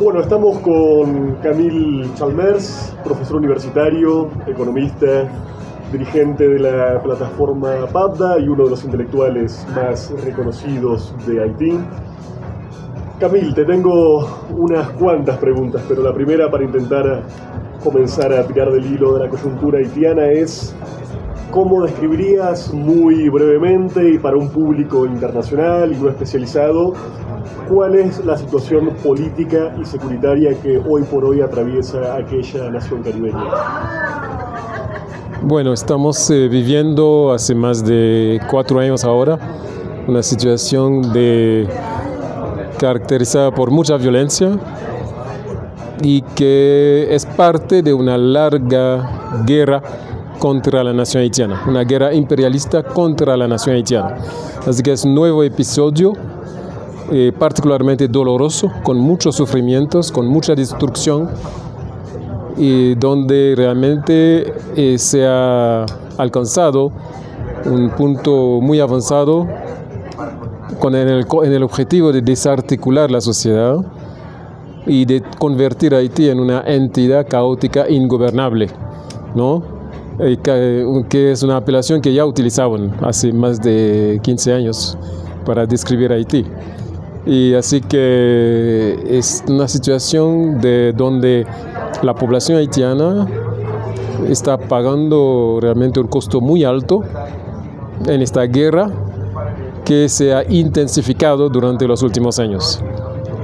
Bueno, estamos con Camille Chalmers, profesor universitario, economista, dirigente de la plataforma PAPDA y uno de los intelectuales más reconocidos de Haití. Camille, te tengo unas cuantas preguntas, pero la primera, para intentar comenzar a tirar del hilo de la coyuntura haitiana, es ¿cómo describirías muy brevemente y para un público internacional y no especializado cuál es la situación política y securitaria que hoy por hoy atraviesa aquella nación caribeña? Bueno, estamos viviendo hace más de 4 años ahora una situación caracterizada por mucha violencia y que es parte de una larga guerra contra la nación haitiana, una guerra imperialista contra la nación haitiana. Así que es un nuevo episodio particularmente doloroso, con muchos sufrimientos, con mucha destrucción, y donde realmente se ha alcanzado un punto muy avanzado en el objetivo de desarticular la sociedad y de convertir a Haití en una entidad caótica ingobernable, ¿no? Que es una apelación que ya utilizaban hace más de 15 años para describir a Haití. Y así que es una situación donde la población haitiana está pagando realmente un costo muy alto en esta guerra que se ha intensificado durante los últimos años.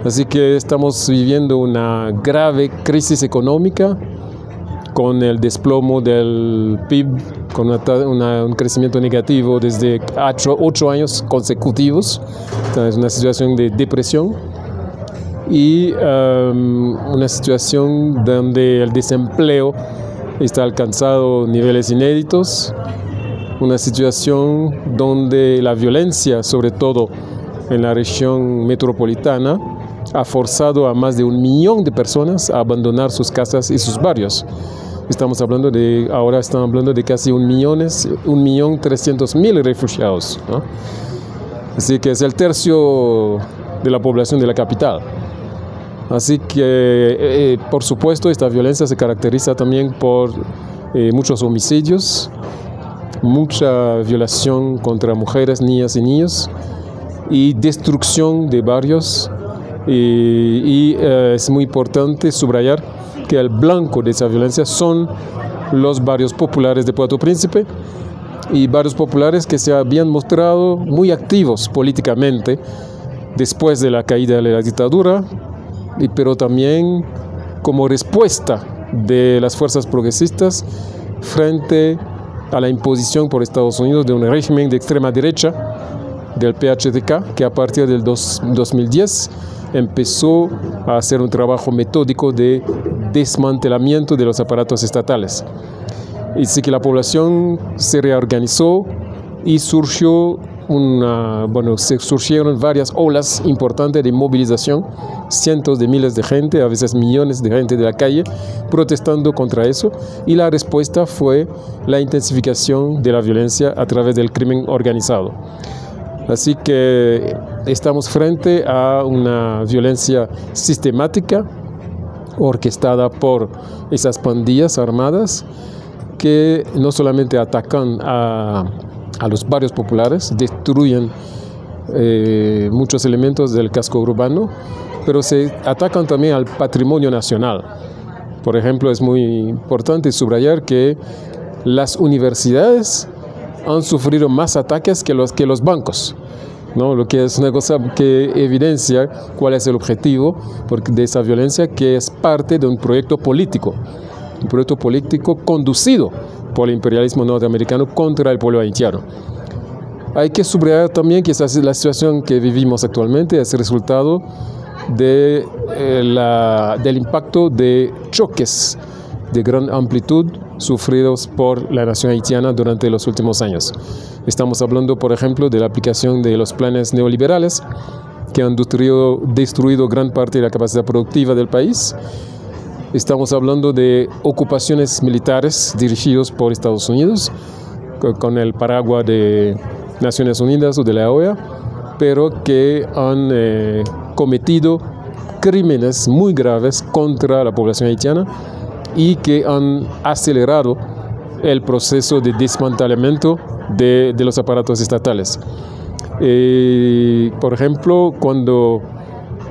Así que estamos viviendo una grave crisis económica con el desplomo del PIB, con un crecimiento negativo desde 8 años consecutivos. Es una situación de depresión y una situación donde el desempleo está alcanzando niveles inéditos, una situación donde la violencia, sobre todo en la región metropolitana, ha forzado a más de 1 millón de personas a abandonar sus casas y sus barrios. Ahora estamos hablando de casi 1.300.000 refugiados, ¿no? Así que es el tercio de la población de la capital. Así que, por supuesto, esta violencia se caracteriza también por muchos homicidios, mucha violación contra mujeres, niñas y niños, y destrucción de barrios. Es muy importante subrayar que el blanco de esa violencia son los barrios populares de Puerto Príncipe, y barrios populares que se habían mostrado muy activos políticamente después de la caída de la dictadura, pero también como respuesta de las fuerzas progresistas frente a la imposición por Estados Unidos de un régimen de extrema derecha del PHTK, que a partir del 2010 empezó a hacer un trabajo metódico de desmantelamiento de los aparatos estatales. Y sí que la población se reorganizó y surgieron varias olas importantes de movilización, cientos de miles de gente, a veces millones de gente de la calle, protestando contra eso, y la respuesta fue la intensificación de la violencia a través del crimen organizado. Así que estamos frente a una violencia sistemática, orquestada por esas pandillas armadas que no solamente atacan a los barrios populares, destruyen muchos elementos del casco urbano, pero se atacan también al patrimonio nacional. Por ejemplo, es muy importante subrayar que las universidades han sufrido más ataques que los bancos, ¿no? Lo que es una cosa que evidencia cuál es el objetivo de esa violencia, que es parte de un proyecto político conducido por el imperialismo norteamericano contra el pueblo haitiano. Hay que subrayar también que la situación que vivimos actualmente es el resultado del impacto de choques de gran amplitud sufridos por la nación haitiana durante los últimos años. Estamos hablando, por ejemplo, de la aplicación de los planes neoliberales que han destruido gran parte de la capacidad productiva del país. Estamos hablando de ocupaciones militares dirigidas por Estados Unidos con el paraguas de Naciones Unidas o de la OEA, pero que han cometido crímenes muy graves contra la población haitiana y que han acelerado el proceso de desmantelamiento de los aparatos estatales. Por ejemplo,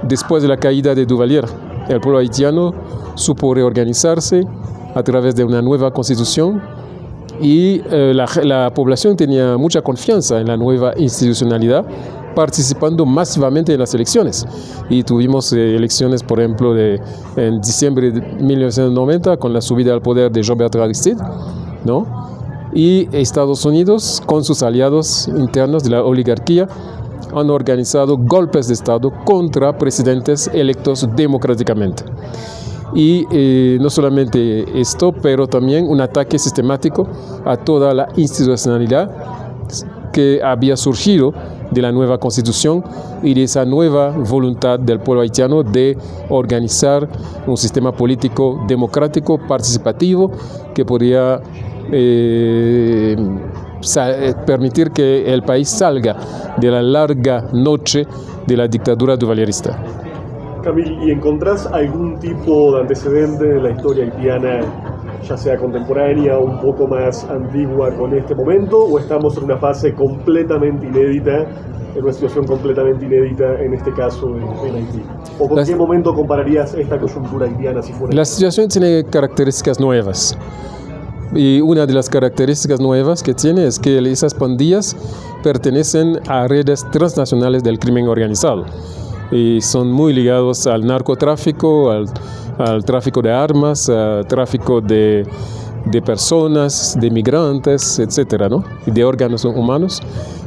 después de la caída de Duvalier, el pueblo haitiano supo reorganizarse a través de una nueva constitución y la población tenía mucha confianza en la nueva institucionalidad, participando masivamente en las elecciones. Y tuvimos elecciones, por ejemplo, en diciembre de 1990, con la subida al poder de Jean-Bertrand Aristide, ¿no? Y Estados Unidos, con sus aliados internos de la oligarquía, han organizado golpes de Estado contra presidentes electos democráticamente. Y no solamente esto, pero también un ataque sistemático a toda la institucionalidad que había surgido de la nueva constitución y de esa nueva voluntad del pueblo haitiano de organizar un sistema político democrático, participativo, que podría permitir que el país salga de la larga noche de la dictadura duvalierista. Camil, ¿y encontrás algún tipo de antecedente en la historia haitiana, ya sea contemporánea o un poco más antigua, con este momento? ¿O estamos en una fase completamente inédita, en una situación completamente inédita, en este caso en Haití? ¿O con qué momento compararías esta coyuntura haitiana si fuera? La situación tiene características nuevas. Y una de las características nuevas que tiene es que esas pandillas pertenecen a redes transnacionales del crimen organizado. Y son muy ligados al narcotráfico, al tráfico de armas, al tráfico de personas, de migrantes, etcétera, ¿no? Y de órganos humanos.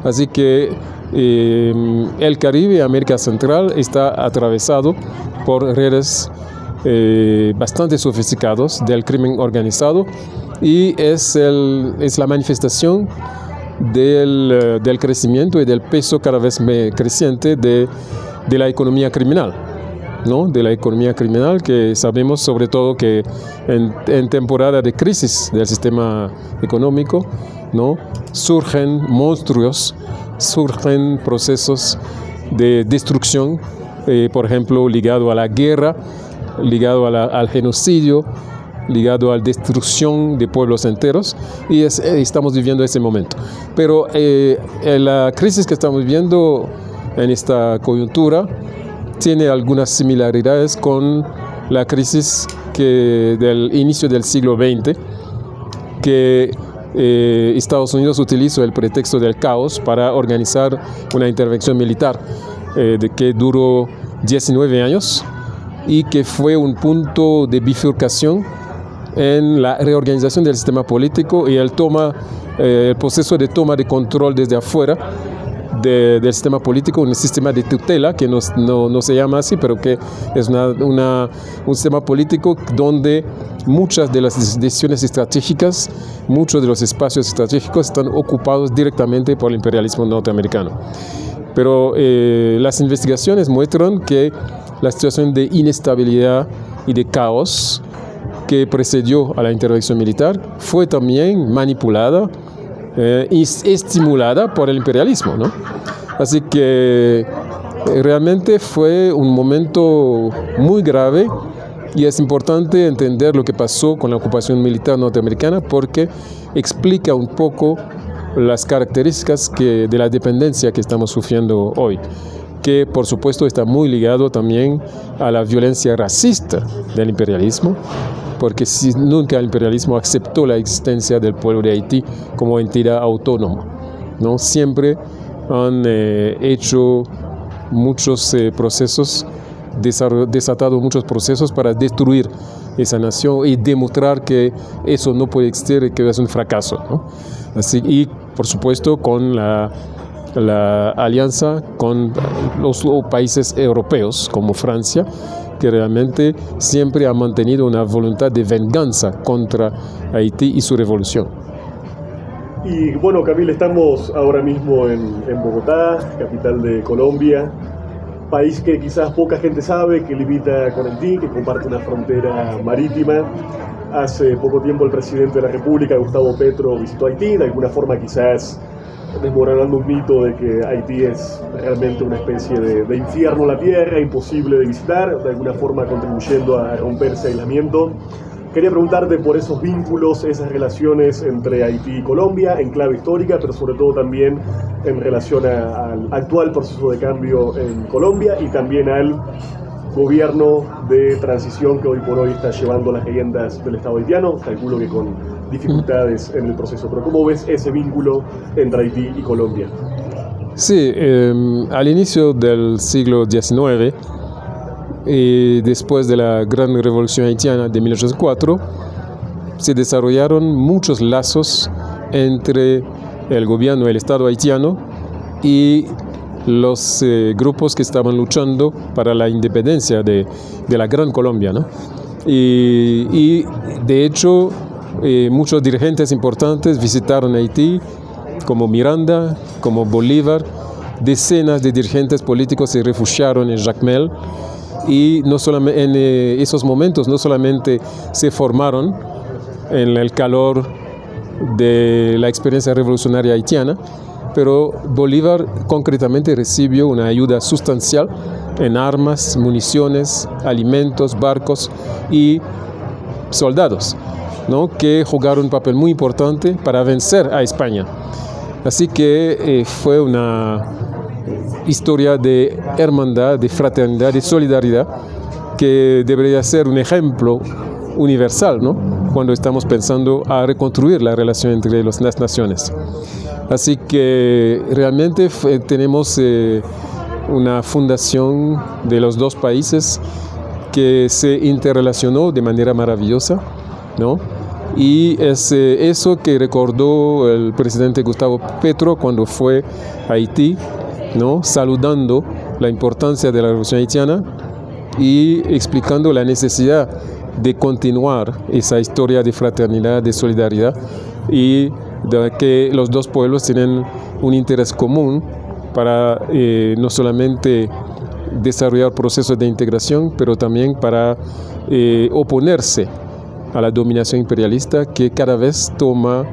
Así que el Caribe, América Central, está atravesado por redes bastante sofisticados del crimen organizado y es la manifestación del crecimiento y del peso cada vez creciente de la economía criminal, ¿no? De la economía criminal, que sabemos sobre todo que en temporada de crisis del sistema económico, ¿no? Surgen monstruos, surgen procesos de destrucción, por ejemplo, ligado a la guerra, ligado al genocidio, ligado a la destrucción de pueblos enteros, y estamos viviendo ese momento. Pero la crisis que estamos viviendo en esta coyuntura tiene algunas similaridades con la crisis del inicio del siglo XX, que Estados Unidos utilizó el pretexto del caos para organizar una intervención militar que duró 19 años y que fue un punto de bifurcación en la reorganización del sistema político y el proceso de toma de control desde afuera del sistema político, un sistema de tutela que no se llama así, pero que es un sistema político donde muchas de las decisiones estratégicas, muchos de los espacios estratégicos están ocupados directamente por el imperialismo norteamericano. Pero las investigaciones muestran que la situación de inestabilidad y de caos que precedió a la intervención militar fue también manipulada y estimulada por el imperialismo, ¿no? Así que realmente fue un momento muy grave y es importante entender lo que pasó con la ocupación militar norteamericana porque explica un poco las características de la dependencia que estamos sufriendo hoy, que por supuesto está muy ligado también a la violencia racista del imperialismo, porque nunca el imperialismo aceptó la existencia del pueblo de Haití como entidad autónoma, ¿no? Siempre han hecho muchos procesos, desatado muchos procesos para destruir esa nación y demostrar que eso no puede existir y que es un fracaso, ¿no? Así, y por supuesto con la alianza con los países europeos como Francia, que realmente siempre ha mantenido una voluntad de venganza contra Haití y su revolución. Y bueno, Camil, estamos ahora mismo en Bogotá, capital de Colombia, país que quizás poca gente sabe, que limita con Haití, que comparte una frontera marítima. Hace poco tiempo el presidente de la República, Gustavo Petro, visitó Haití, de alguna forma quizás desmoronando un mito de que Haití es realmente una especie de infierno en la tierra, imposible de visitar, de alguna forma contribuyendo a romper ese aislamiento. Quería preguntarte por esos vínculos, esas relaciones entre Haití y Colombia, en clave histórica, pero sobre todo también en relación al actual proceso de cambio en Colombia y también al gobierno de transición que hoy por hoy está llevando las riendas del Estado haitiano, calculo que con dificultades en el proceso. Pero ¿cómo ves ese vínculo entre Haití y Colombia? Sí, al inicio del siglo XIX, después de la Gran Revolución Haitiana de 1804, se desarrollaron muchos lazos entre el gobierno, el Estado haitiano y los grupos que estaban luchando para la independencia de la Gran Colombia, ¿no? Y de hecho, muchos dirigentes importantes visitaron Haití, como Miranda, como Bolívar. Decenas de dirigentes políticos se refugiaron en Jacmel y no solamente en esos momentos no solamente se formaron en el calor de la experiencia revolucionaria haitiana, pero Bolívar concretamente recibió una ayuda sustancial en armas, municiones, alimentos, barcos y soldados, ¿no?, que jugaron un papel muy importante para vencer a España. Así que fue una historia de hermandad, de fraternidad, de solidaridad, que debería ser un ejemplo universal, ¿no?, cuando estamos pensando a reconstruir la relación entre las naciones. Así que realmente tenemos una fundación de los dos países que se interrelacionó de manera maravillosa, ¿no? Y es eso que recordó el presidente Gustavo Petro cuando fue a Haití, ¿no?, saludando la importancia de la revolución haitiana y explicando la necesidad de continuar esa historia de fraternidad, de solidaridad, y de que los dos pueblos tienen un interés común para no solamente desarrollar procesos de integración, pero también para oponerse a la dominación imperialista que cada vez toma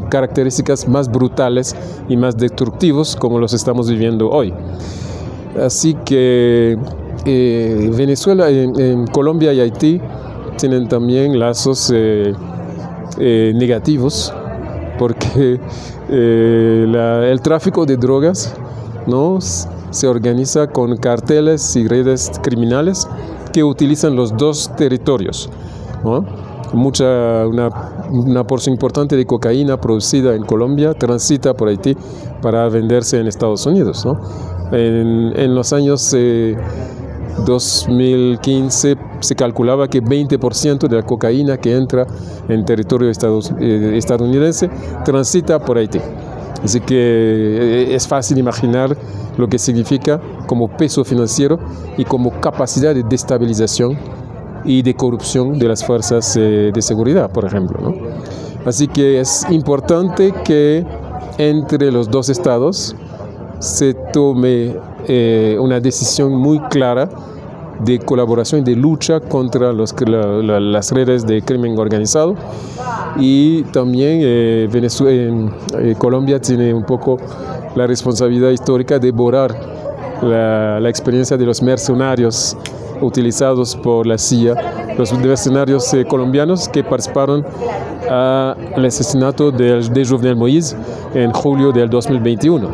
características más brutales y más destructivos, como los estamos viviendo hoy. Así que Venezuela, en Colombia y Haití tienen también lazos negativos, porque el tráfico de drogas, ¿no?, se organiza con carteles y redes criminales que utilizan los dos territorios, ¿no? Una porción importante de cocaína producida en Colombia transita por Haití para venderse en Estados Unidos, ¿no? En los años 2015 se calculaba que 20% de la cocaína que entra en territorio estadounidense transita por Haití. Así que es fácil imaginar lo que significa como peso financiero y como capacidad de destabilización y de corrupción de las fuerzas de seguridad, por ejemplo, ¿no? Así que es importante que entre los dos estados se tome una decisión muy clara de colaboración y de lucha contra las redes de crimen organizado. Y también Colombia tiene un poco la responsabilidad histórica de borrar la experiencia de los mercenarios utilizados por la CIA, los mercenarios colombianos que participaron al asesinato de Jovenel Moïse en julio del 2021,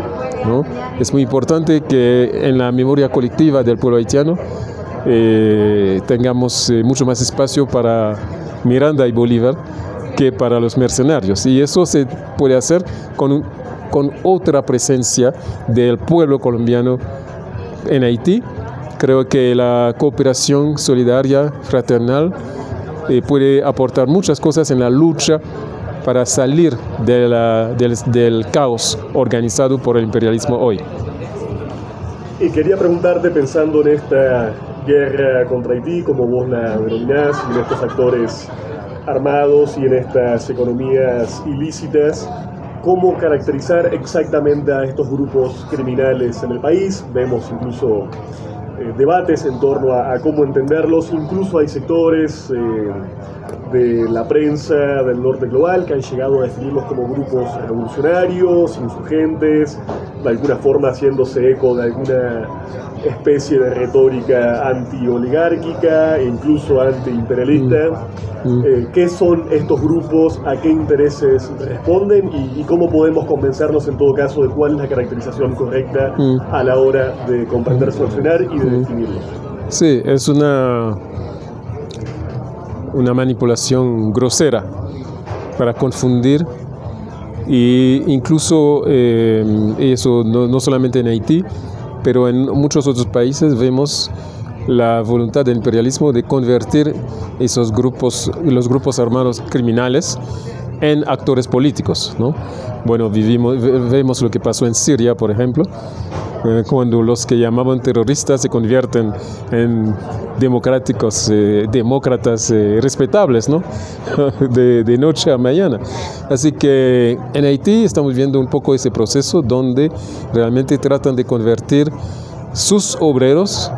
¿no? Es muy importante que en la memoria colectiva del pueblo haitiano tengamos mucho más espacio para Miranda y Bolívar que para los mercenarios, y eso se puede hacer con otra presencia del pueblo colombiano en Haití. Creo que la cooperación solidaria, fraternal, puede aportar muchas cosas en la lucha para salir del caos organizado por el imperialismo hoy. Y quería preguntarte, pensando en esta guerra contra Haití, como vos la denominás, y en estos actores armados y en estas economías ilícitas, ¿cómo caracterizar exactamente a estos grupos criminales en el país? Vemos incluso debates en torno a cómo entenderlos. Incluso hay sectores de la prensa del norte global que han llegado a definirlos como grupos revolucionarios, insurgentes, de alguna forma haciéndose eco de alguna especie de retórica anti-oligárquica e incluso anti-imperialista. ¿Qué son estos grupos? ¿A qué intereses responden? ¿Y cómo podemos convencernos en todo caso de cuál es la caracterización correcta a la hora de comprender su accionar y de definirlos? Sí, es una manipulación grosera para confundir, e incluso eso no solamente en Haití, pero en muchos otros países vemos la voluntad del imperialismo de convertir esos grupos, los grupos armados criminales, en actores políticos, ¿no? Bueno, vemos lo que pasó en Siria, por ejemplo, cuando los que llamaban terroristas se convierten en demócratas respetables, ¿no? de noche a mañana. Así que en Haití estamos viendo un poco ese proceso donde realmente tratan de convertir sus obreros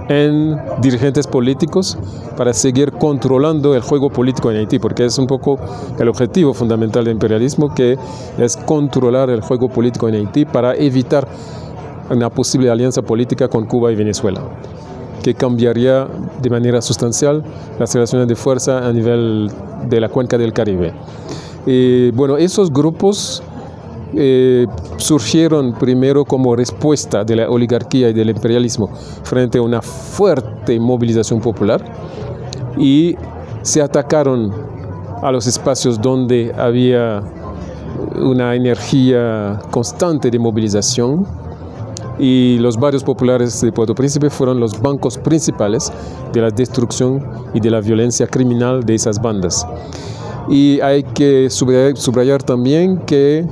en dirigentes políticos para seguir controlando el juego político en Haití, porque es un poco el objetivo fundamental del imperialismo, que es controlar el juego político en Haití para evitar una posible alianza política con Cuba y Venezuela, que cambiaría de manera sustancial las relaciones de fuerza a nivel de la cuenca del Caribe. Bueno, esos grupos surgieron primero como respuesta de la oligarquía y del imperialismo frente a una fuerte movilización popular, y se atacaron a los espacios donde había una energía constante de movilización, y los barrios populares de Puerto Príncipe fueron los bancos principales de la destrucción y de la violencia criminal de esas bandas. Y hay que subrayar también que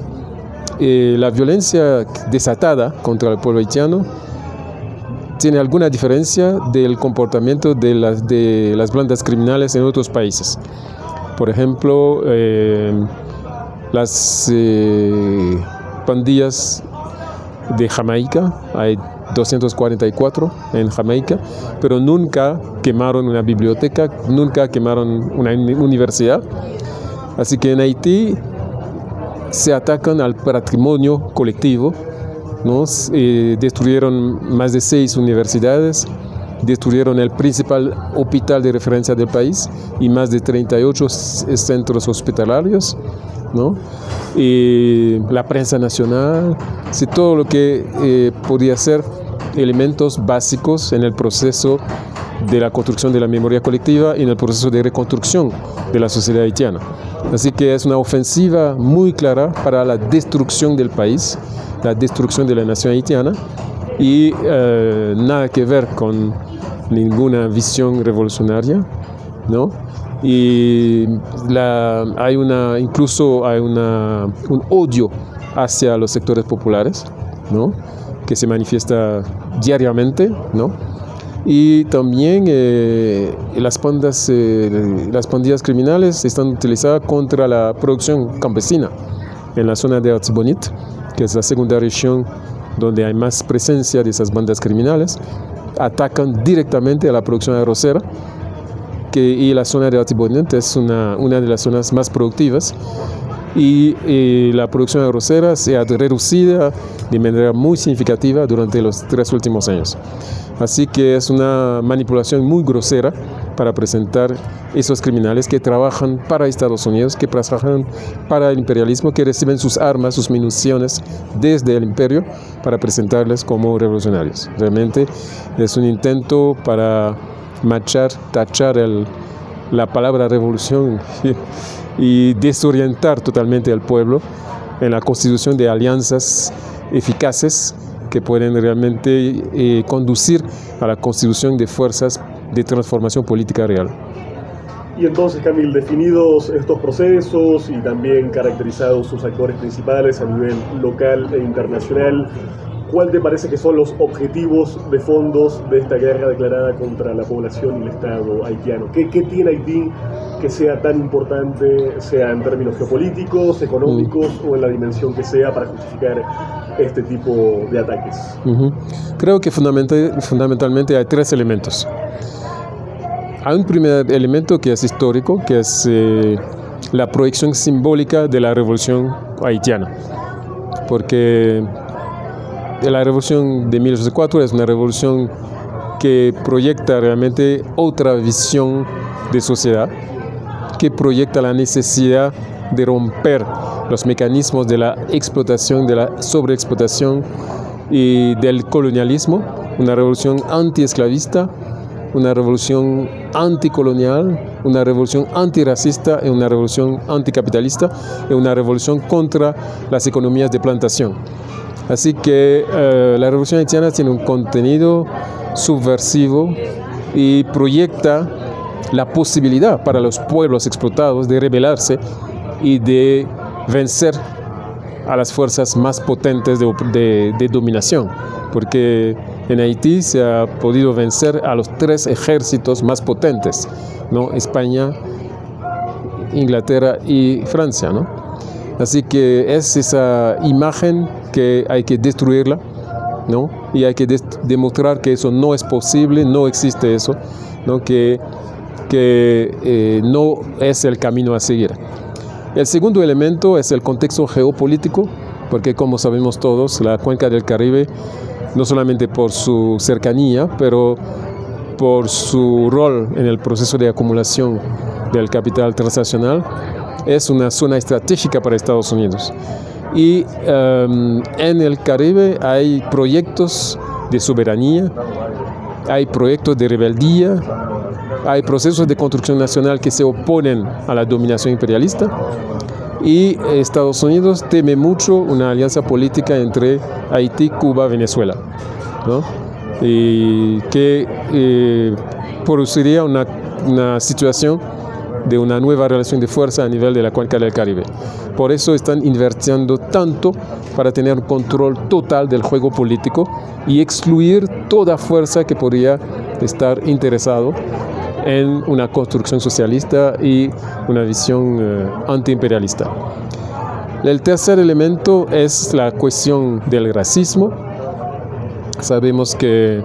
la violencia desatada contra el pueblo haitiano tiene alguna diferencia del comportamiento de las bandas criminales en otros países. Por ejemplo, las pandillas de Jamaica, hay 244 en Jamaica, pero nunca quemaron una biblioteca, nunca quemaron una universidad. Así que en Haití se atacan al patrimonio colectivo, ¿no? Destruyeron más de 6 universidades, destruyeron el principal hospital de referencia del país y más de 38 centros hospitalarios, ¿no? Y la prensa nacional, sí, todo lo que podía ser elementos básicos en el proceso de la construcción de la memoria colectiva y en el proceso de reconstrucción de la sociedad haitiana. Así que es una ofensiva muy clara para la destrucción del país, la destrucción de la nación haitiana, y nada que ver con ninguna visión revolucionaria, ¿no? Y incluso hay un odio hacia los sectores populares, ¿no? Que se manifiesta diariamente, ¿no? Y también las pandillas criminales están utilizadas contra la producción campesina en la zona de Artibonite, que es la segunda región donde hay más presencia de esas bandas criminales. Atacan directamente a la producción arrocera, y la zona de Artibonite es una de las zonas más productivas, y la producción arrocera se ha reducido de manera muy significativa durante los 3 últimos años. Así que es una manipulación muy grosera para presentar esos criminales que trabajan para Estados Unidos, que trabajan para el imperialismo, que reciben sus armas, sus municiones desde el imperio, para presentarles como revolucionarios. Realmente es un intento para tachar la palabra revolución y desorientar totalmente al pueblo en la constitución de alianzas eficaces que pueden realmente conducir a la constitución de fuerzas de transformación política real. Y entonces, Camil, definidos estos procesos y también caracterizados sus actores principales a nivel local e internacional, ¿cuál te parece que son los objetivos de fondos de esta guerra declarada contra la población y el Estado haitiano? ¿Qué tiene Haití que sea tan importante, sea en términos geopolíticos, económicos o en la dimensión que sea, para justificar este tipo de ataques? Creo que fundamentalmente hay tres elementos. Hay un primer elemento que es histórico, que es la proyección simbólica de la revolución haitiana, porque la revolución de 1804 es una revolución que proyecta realmente otra visión de sociedad, que proyecta la necesidad de romper los mecanismos de la explotación, de la sobreexplotación y del colonialismo, una revolución antiesclavista, una revolución anticolonial, una revolución antirracista y una revolución anticapitalista y una revolución contra las economías de plantación. Así que la revolución haitiana tiene un contenido subversivo y proyecta la posibilidad para los pueblos explotados de rebelarse y de vencer a las fuerzas más potentes de dominación, porque en Haití se ha podido vencer a los tres ejércitos más potentes, ¿no? España, Inglaterra y Francia, ¿no? Así que es esa imagen que hay que destruirla, ¿no? Y hay que demostrar que eso no es posible, no existe eso, ¿no? Que no es el camino a seguir. El segundo elemento es el contexto geopolítico, porque como sabemos todos, la cuenca del Caribe, no solamente por su cercanía, pero por su rol en el proceso de acumulación del capital transnacional, es una zona estratégica para Estados Unidos. Y en el Caribe hay proyectos de soberanía, hay proyectos de rebeldía, hay procesos de construcción nacional que se oponen a la dominación imperialista, y Estados Unidos teme mucho una alianza política entre Haití, Cuba, Venezuela, ¿no? Y que produciría una situación de una nueva relación de fuerza a nivel de la cuenca del Caribe. Por eso están invirtiendo tanto para tener control total del juego político y excluir toda fuerza que podría estar interesado en una construcción socialista y una visión antiimperialista. El tercer elemento es la cuestión del racismo. Sabemos que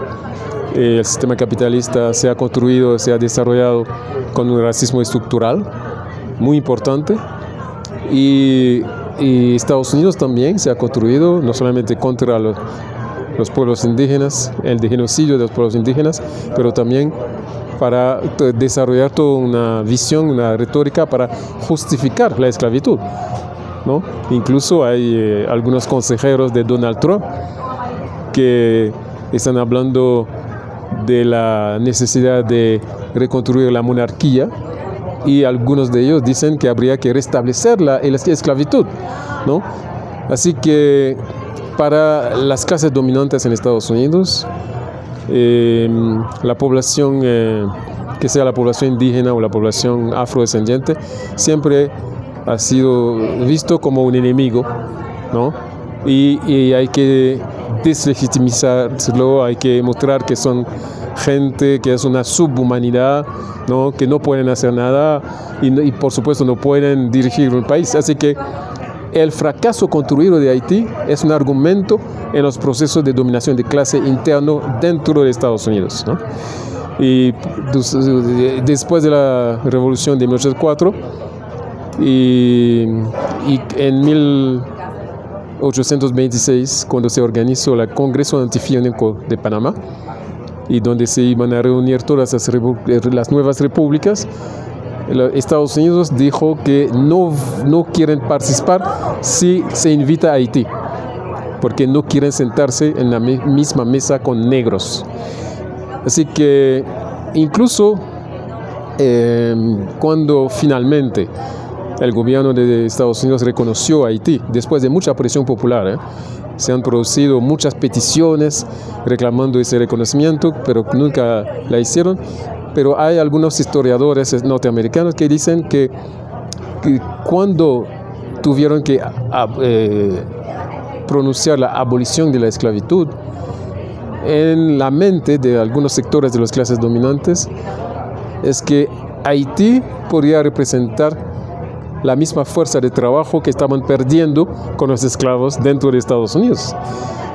el sistema capitalista se ha construido, se ha desarrollado con un racismo estructural muy importante, y Estados Unidos también se ha construido no solamente contra los pueblos indígenas, el genocidio de los pueblos indígenas, pero también para desarrollar toda una visión, una retórica para justificar la esclavitud, ¿no? Incluso hay algunos consejeros de Donald Trump que están hablando de la necesidad de reconstruir la monarquía, y algunos de ellos dicen que habría que restablecer la esclavitud, ¿no? Así que para las clases dominantes en Estados Unidos, la población, que sea la población indígena o la población afrodescendiente, siempre ha sido visto como un enemigo, ¿no? Y hay que deslegitimizarlo, hay que mostrar que son gente que es una subhumanidad, ¿no? Que no pueden hacer nada y por supuesto no pueden dirigir un país. Así que el fracaso construido de Haití es un argumento en los procesos de dominación de clase interno dentro de Estados Unidos, ¿no? Y después de la revolución de 1804 y en 1826, cuando se organizó el Congreso Antifiónico de Panamá, y donde se iban a reunir todas las nuevas repúblicas, Estados Unidos dijo que no quieren participar si se invita a Haití, porque no quieren sentarse en la misma mesa con negros. Así que incluso cuando finalmente el gobierno de Estados Unidos reconoció a Haití, después de mucha presión popular, se han producido muchas peticiones reclamando ese reconocimiento, pero nunca la hicieron. Pero hay algunos historiadores norteamericanos que dicen que cuando tuvieron que pronunciar la abolición de la esclavitud, en la mente de algunos sectores de las clases dominantes es que Haití podría representar la misma fuerza de trabajo que estaban perdiendo con los esclavos dentro de Estados Unidos.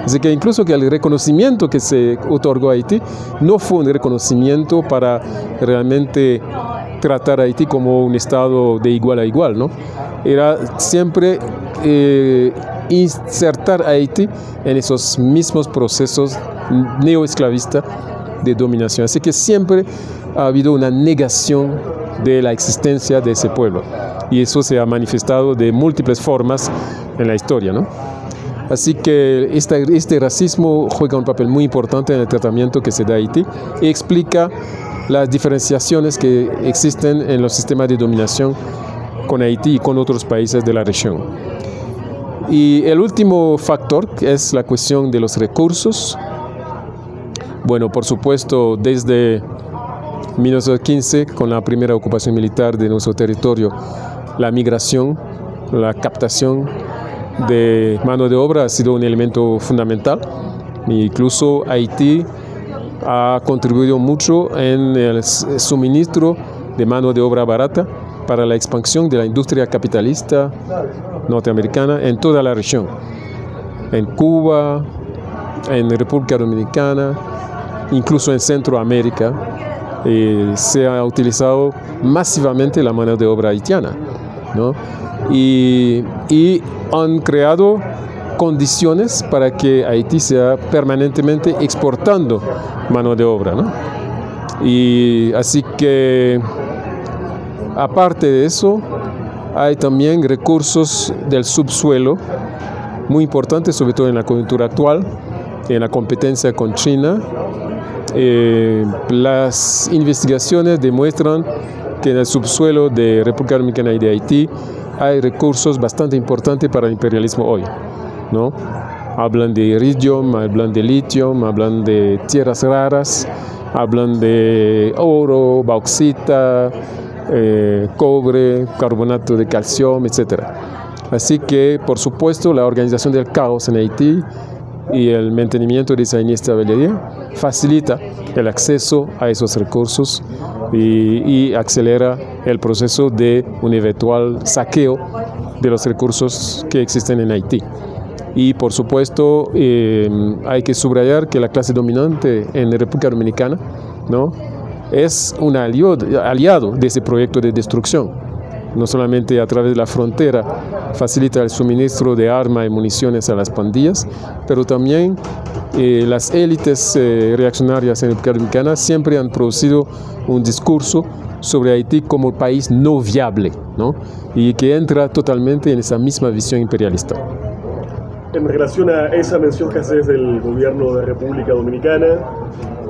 Así que incluso que el reconocimiento que se otorgó a Haití no fue un reconocimiento para realmente tratar a Haití como un estado de igual a igual, ¿no? Era siempre insertar a Haití en esos mismos procesos neoesclavistas de dominación. Así que siempre ha habido una negación de la existencia de ese pueblo. Y eso se ha manifestado de múltiples formas en la historia, ¿no? Así que este racismo juega un papel muy importante en el tratamiento que se da a Haití y explica las diferenciaciones que existen en los sistemas de dominación con Haití y con otros países de la región. Y el último factor es la cuestión de los recursos. Bueno, por supuesto, desde 1915, con la primera ocupación militar de nuestro territorio, la migración, la captación de mano de obra ha sido un elemento fundamental. Incluso Haití ha contribuido mucho en el suministro de mano de obra barata para la expansión de la industria capitalista norteamericana en toda la región, en Cuba, en República Dominicana, incluso en Centroamérica. Se ha utilizado masivamente la mano de obra haitiana, ¿no? Y han creado condiciones para que Haití sea permanentemente exportando mano de obra, ¿no? Y así que, aparte de eso, hay también recursos del subsuelo muy importantes, sobre todo en la coyuntura actual, en la competencia con China. Las investigaciones demuestran que en el subsuelo de República Dominicana y de Haití hay recursos bastante importantes para el imperialismo hoy, ¿no? Hablan de iridium, hablan de litio, hablan de tierras raras, hablan de oro, bauxita, cobre, carbonato de calcio, etc. Así que, por supuesto, la organización del caos en Haití y el mantenimiento de esa inestabilidad facilita el acceso a esos recursos y acelera el proceso de un eventual saqueo de los recursos que existen en Haití. Y por supuesto hay que subrayar que la clase dominante en la República Dominicana, ¿no?, es un aliado de ese proyecto de destrucción. No solamente a través de la frontera facilita el suministro de armas y municiones a las pandillas, pero también las élites reaccionarias en la República Dominicana siempre han producido un discurso sobre Haití como país no viable, ¿no?, y que entra totalmente en esa misma visión imperialista. En relación a esa mención que haces del gobierno de República Dominicana,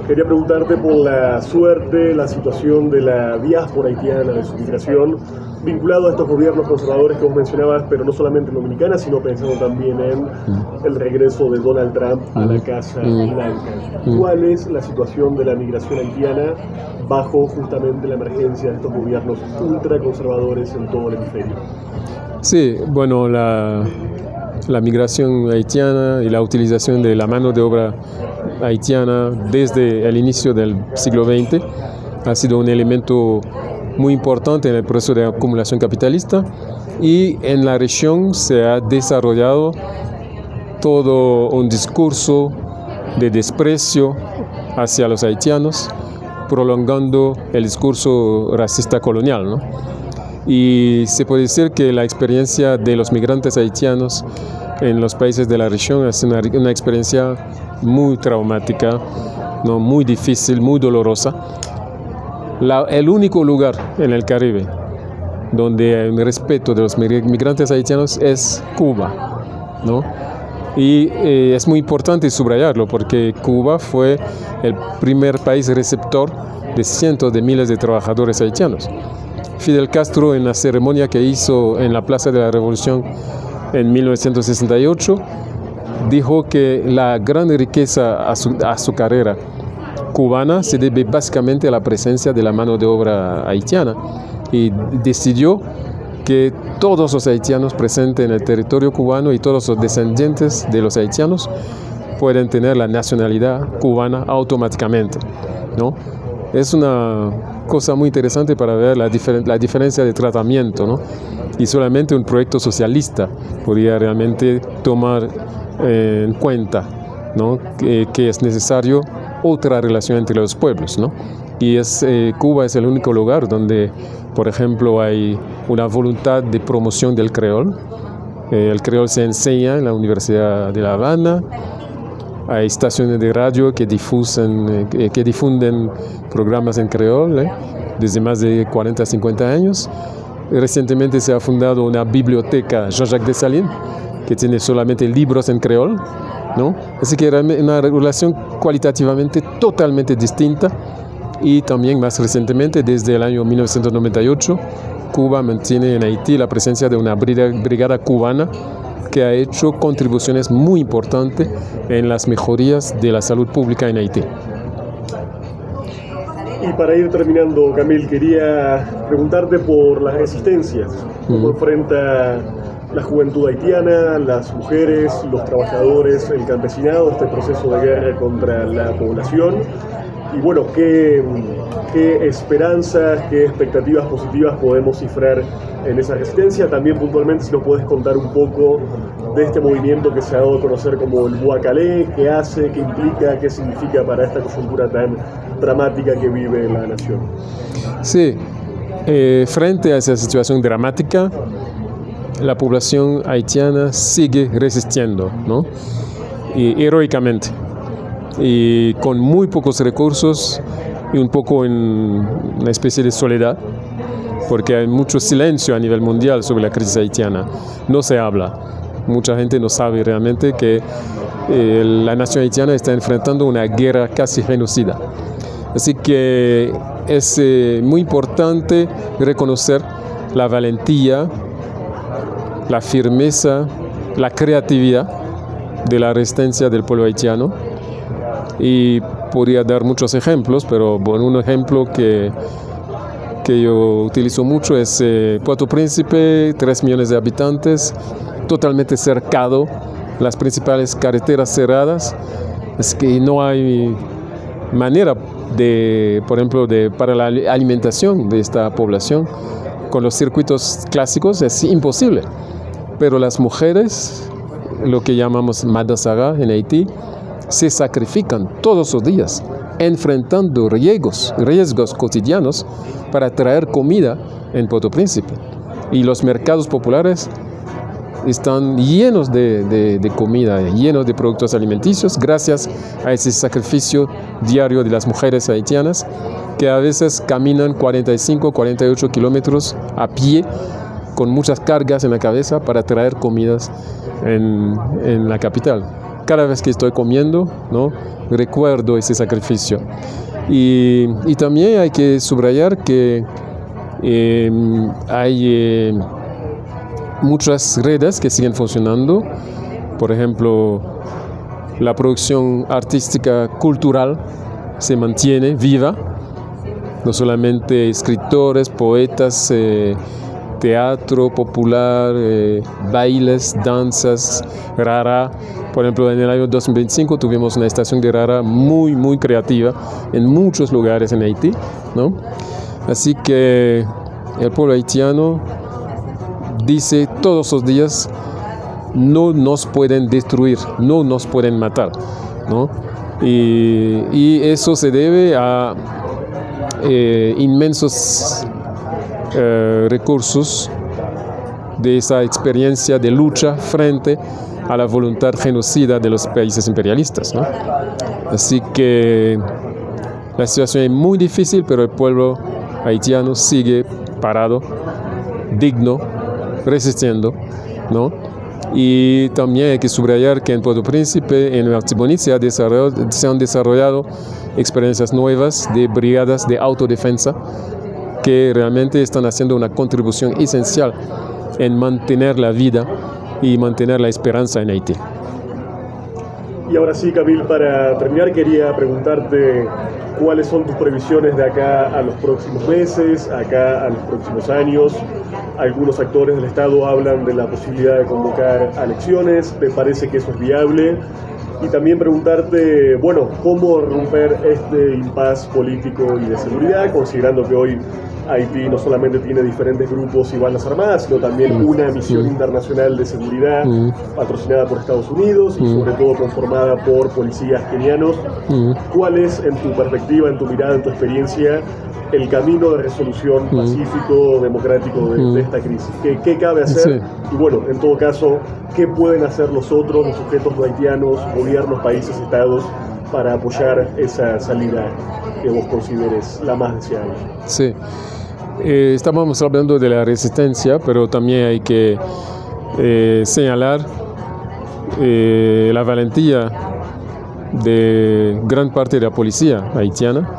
quería preguntarte por la suerte, la situación de la diáspora haitiana, de su migración, vinculado a estos gobiernos conservadores que vos mencionabas, pero no solamente en Dominicana, sino pensando también en el regreso de Donald Trump a la Casa Blanca. ¿Cuál es la situación de la migración haitiana bajo justamente la emergencia de estos gobiernos ultraconservadores en todo el hemisferio? Sí, bueno, la migración haitiana y la utilización de la mano de obra haitiana desde el inicio del siglo XX ha sido un elemento muy importante en el proceso de acumulación capitalista, y en la región se ha desarrollado todo un discurso de desprecio hacia los haitianos, prolongando el discurso racista colonial, ¿no? Y se puede decir que la experiencia de los migrantes haitianos en los países de la región es una experiencia muy traumática, ¿no?, muy difícil, muy dolorosa. El único lugar en el Caribe donde hay un respeto de los migrantes haitianos es Cuba, ¿no? Y es muy importante subrayarlo porque Cuba fue el primer país receptor de cientos de miles de trabajadores haitianos. Fidel Castro, en la ceremonia que hizo en la Plaza de la Revolución en 1968, dijo que la gran riqueza a su carrera cubana se debe básicamente a la presencia de la mano de obra haitiana, y decidió que todos los haitianos presentes en el territorio cubano y todos los descendientes de los haitianos pueden tener la nacionalidad cubana automáticamente, ¿no? Es una cosa muy interesante para ver la diferencia de tratamiento, ¿no? Y solamente un proyecto socialista podría realmente tomar en cuenta, ¿no? que es necesario otra relación entre los pueblos, ¿no? Y Cuba es el único lugar donde, por ejemplo, hay una voluntad de promoción del creol. El creol se enseña en la Universidad de La Habana. Hay estaciones de radio que difunden programas en creol desde más de 40 50 años. Recientemente se ha fundado una biblioteca Jean-Jacques Dessalines que tiene solamente libros en creol, ¿no? Así que era una relación cualitativamente totalmente distinta. Y también más recientemente, desde el año 1998, Cuba mantiene en Haití la presencia de una brigada cubana que ha hecho contribuciones muy importantes en las mejorías de la salud pública en Haití. Y para ir terminando, Camil, quería preguntarte por las resistencias. ¿Cómo enfrenta la juventud haitiana, las mujeres, los trabajadores, el campesinado, este proceso de guerra contra la población? Y bueno, ¿qué esperanzas, qué expectativas positivas podemos cifrar en esa resistencia? También puntualmente, si nos puedes contar un poco de este movimiento que se ha dado a conocer como el Guacalé, qué hace, qué implica, qué significa para esta coyuntura tan dramática que vive la nación. Sí, frente a esa situación dramática, la población haitiana sigue resistiendo, ¿no? Y heroicamente. Y con muy pocos recursos y un poco en una especie de soledad, porque hay mucho silencio a nivel mundial sobre la crisis haitiana. No se habla. Mucha gente no sabe realmente que la nación haitiana está enfrentando una guerra casi genocida. Así que es muy importante reconocer la valentía, la firmeza, la creatividad de la resistencia del pueblo haitiano. Y podría dar muchos ejemplos, pero bueno, un ejemplo que yo utilizo mucho es Puerto Príncipe, 3 millones de habitantes, totalmente cercado, las principales carreteras cerradas. Es que no hay manera por ejemplo, para la alimentación de esta población. Con los circuitos clásicos es imposible. Pero las mujeres, lo que llamamos Madasaga en Haití, se sacrifican todos los días, enfrentando riesgos cotidianos para traer comida en Puerto Príncipe. Y los mercados populares están llenos de comida, llenos de productos alimenticios, gracias a ese sacrificio diario de las mujeres haitianas, que a veces caminan 45, 48 kilómetros a pie, con muchas cargas en la cabeza para traer comidas en la capital. Cada vez que estoy comiendo, ¿no?, recuerdo ese sacrificio. Y también hay que subrayar que hay muchas redes que siguen funcionando. Por ejemplo, la producción artística cultural se mantiene viva. No solamente escritores, poetas, teatro popular, bailes, danzas, rara. Por ejemplo, en el año 2025 tuvimos una estación de rara muy, muy creativa en muchos lugares en Haití, ¿no? Así que el pueblo haitiano dice todos los días: no nos pueden destruir, no nos pueden matar, ¿no? Y eso se debe a inmensos recursos de esa experiencia de lucha frente a la voluntad genocida de los países imperialistas, ¿no? Así que la situación es muy difícil, pero el pueblo haitiano sigue parado, digno, resistiendo, ¿no? Y también hay que subrayar que en Puerto Príncipe, en Artibonite, se han desarrollado experiencias nuevas de brigadas de autodefensa que realmente están haciendo una contribución esencial en mantener la vida y mantener la esperanza en Haití. Y ahora sí, Camil, para terminar quería preguntarte cuáles son tus previsiones de acá a los próximos meses, acá a los próximos años. Algunos actores del Estado hablan de la posibilidad de convocar a elecciones. ¿Te parece que eso es viable? Y también preguntarte, bueno, cómo romper este impasse político y de seguridad, considerando que hoy Haití no solamente tiene diferentes grupos y bandas armadas, sino también una misión internacional de seguridad patrocinada por Estados Unidos y sobre todo conformada por policías kenianos. ¿Cuál es, en tu perspectiva, en tu mirada, en tu experiencia, el camino de resolución pacífico, democrático de esta crisis? ¿Qué cabe hacer? Y bueno, en todo caso, ¿qué pueden hacer los otros, los sujetos no haitianos, gobiernos, países, estados, para apoyar esa salida que vos consideres la más deseable? Sí. Estábamos hablando de la resistencia, pero también hay que señalar la valentía de gran parte de la policía haitiana,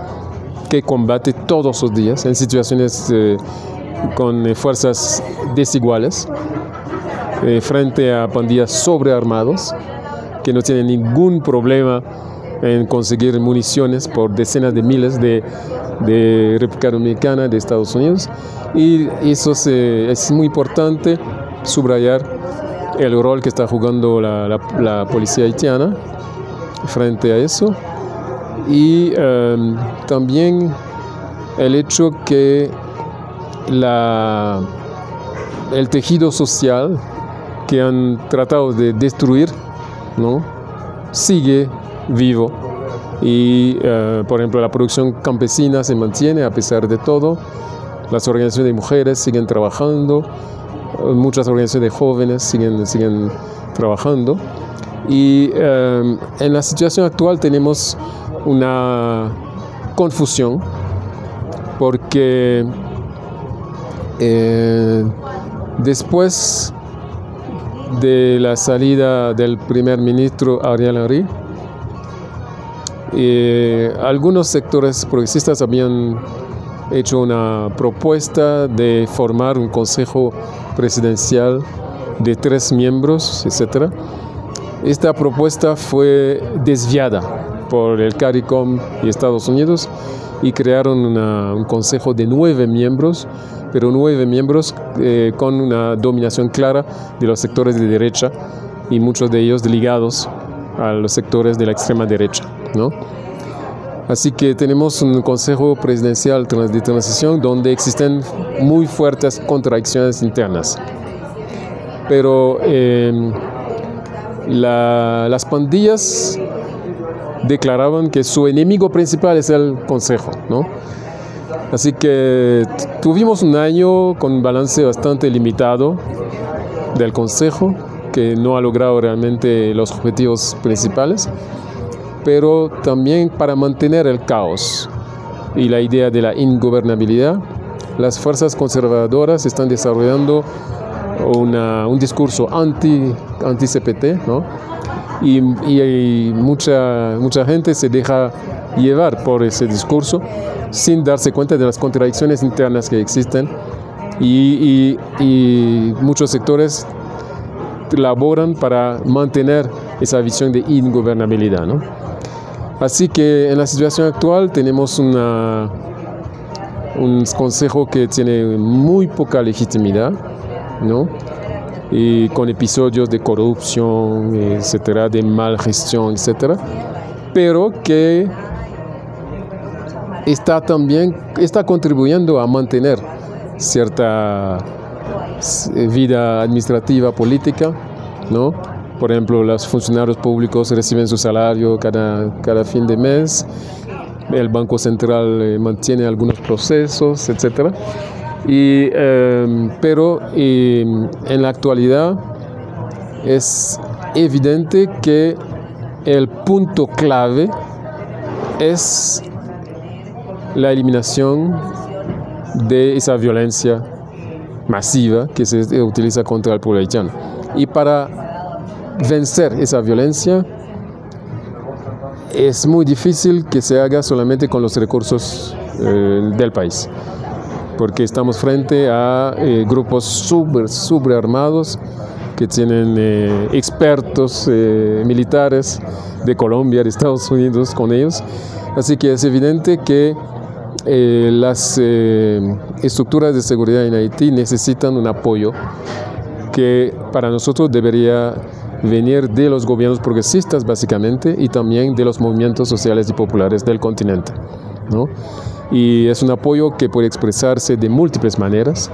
que combate todos los días en situaciones con fuerzas desiguales frente a pandillas sobrearmados que no tienen ningún problema en conseguir municiones por decenas de miles de República Dominicana, de Estados Unidos, y eso es muy importante subrayar el rol que está jugando la policía haitiana frente a eso, y también el hecho que el tejido social que han tratado de destruir, ¿no?, sigue vivo. Y, por ejemplo, la producción campesina se mantiene a pesar de todo. Las organizaciones de mujeres siguen trabajando. Muchas organizaciones de jóvenes siguen trabajando. Y en la situación actual tenemos una confusión porque después de la salida del primer ministro Ariel Henry, algunos sectores progresistas habían hecho una propuesta de formar un consejo presidencial de 3 miembros, etc. Esta propuesta fue desviada por el CARICOM y Estados Unidos y crearon un consejo de 9 miembros, pero 9 miembros con una dominación clara de los sectores de derecha y muchos de ellos ligados a los sectores de la extrema derecha, ¿no? Así que tenemos un consejo presidencial de transición donde existen muy fuertes contradicciones internas. Pero las pandillas declaraban que su enemigo principal es el consejo, ¿no? Así que tuvimos un año con un balance bastante limitado del consejo, que no ha logrado realmente los objetivos principales, pero también para mantener el caos y la idea de la ingobernabilidad, las fuerzas conservadoras están desarrollando un discurso anti-CPT, ¿no? Y mucha gente se deja llevar por ese discurso sin darse cuenta de las contradicciones internas que existen, y muchos sectores laboran para mantener esa visión de ingobernabilidad, ¿no? Así que en la situación actual tenemos un consejo que tiene muy poca legitimidad, ¿no? Y con episodios de corrupción, etcétera, de mal gestión, etcétera, pero que está contribuyendo a mantener cierta vida administrativa, política, ¿no? Por ejemplo, los funcionarios públicos reciben su salario cada fin de mes, el Banco Central mantiene algunos procesos, etc. Pero en la actualidad es evidente que el punto clave es la eliminación de esa violencia masiva que se utiliza contra el pueblo haitiano. Y para vencer esa violencia es muy difícil que se haga solamente con los recursos del país, porque estamos frente a grupos sobrearmados que tienen contactos militares de Colombia, de Estados Unidos con ellos. Así que es evidente que las estructuras de seguridad en Haití necesitan un apoyo que para nosotros debería venir de los gobiernos progresistas básicamente y también de los movimientos sociales y populares del continente, ¿no? Y es un apoyo que puede expresarse de múltiples maneras,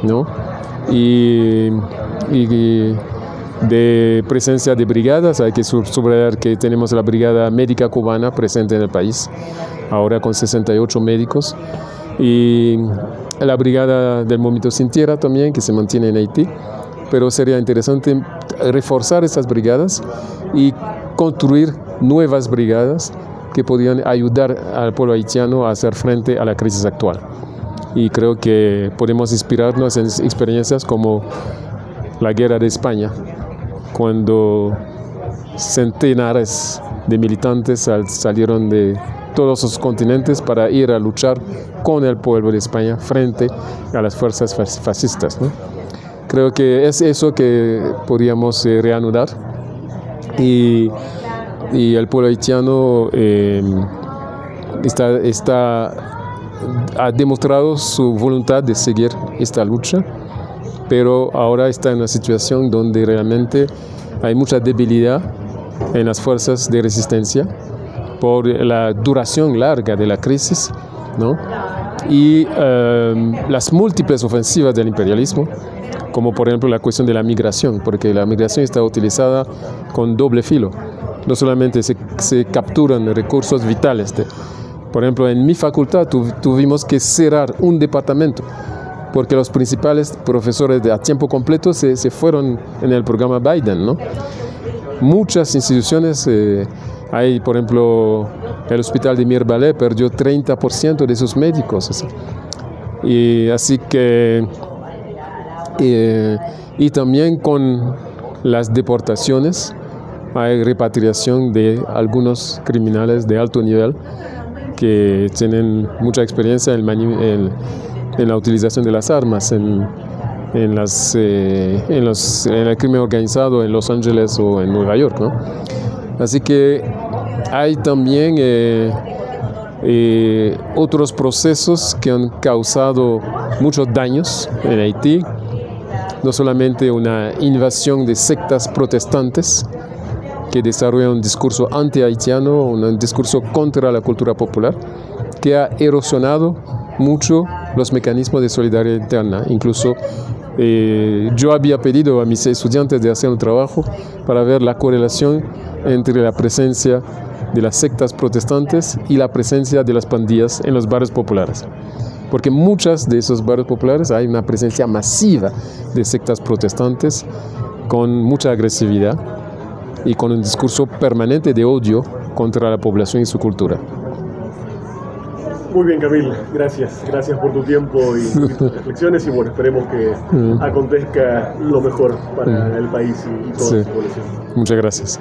¿no? Y de presencia de brigadas. Hay que subrayar que tenemos la Brigada Médica Cubana presente en el país, ahora con 68 médicos, y la Brigada del Movimiento Sin Tierra también, que se mantiene en Haití, pero sería interesante reforzar estas brigadas y construir nuevas brigadas que podrían ayudar al pueblo haitiano a hacer frente a la crisis actual. Y creo que podemos inspirarnos en experiencias como la Guerra de España, cuando centenares de militantes salieron de todos los continentes para ir a luchar con el pueblo de España frente a las fuerzas fascistas, ¿no? Creo que es eso que podríamos reanudar, y el pueblo haitiano ha demostrado su voluntad de seguir esta lucha, pero ahora está en una situación donde realmente hay mucha debilidad en las fuerzas de resistencia por la duración larga de la crisis, ¿no? Y las múltiples ofensivas del imperialismo, como por ejemplo la cuestión de la migración, porque la migración está utilizada con doble filo. No solamente se capturan recursos vitales. Por ejemplo, en mi facultad tuvimos que cerrar un departamento porque los principales profesores a tiempo completo se fueron en el programa Biden, ¿no? Muchas instituciones, hay por ejemplo el hospital de Mirbalé perdió 30% de sus médicos, así. Y así que y también con las deportaciones hay repatriación de algunos criminales de alto nivel que tienen mucha experiencia en la utilización de las armas en el crimen organizado en Los Ángeles o en Nueva York, ¿no? Así que hay también otros procesos que han causado muchos daños en Haití, no solamente una invasión de sectas protestantes que desarrollan un discurso anti-haitiano, un discurso contra la cultura popular, que ha erosionado mucho los mecanismos de solidaridad interna. Incluso yo había pedido a mis estudiantes de hacer un trabajo para ver la correlación entre la presencia de las sectas protestantes y la presencia de las pandillas en los barrios populares. Porque en muchos de esos barrios populares hay una presencia masiva de sectas protestantes con mucha agresividad y con un discurso permanente de odio contra la población y su cultura. Muy bien, Camil, gracias por tu tiempo y tus reflexiones, y bueno, esperemos que acontezca lo mejor para el país y toda su población. Muchas gracias.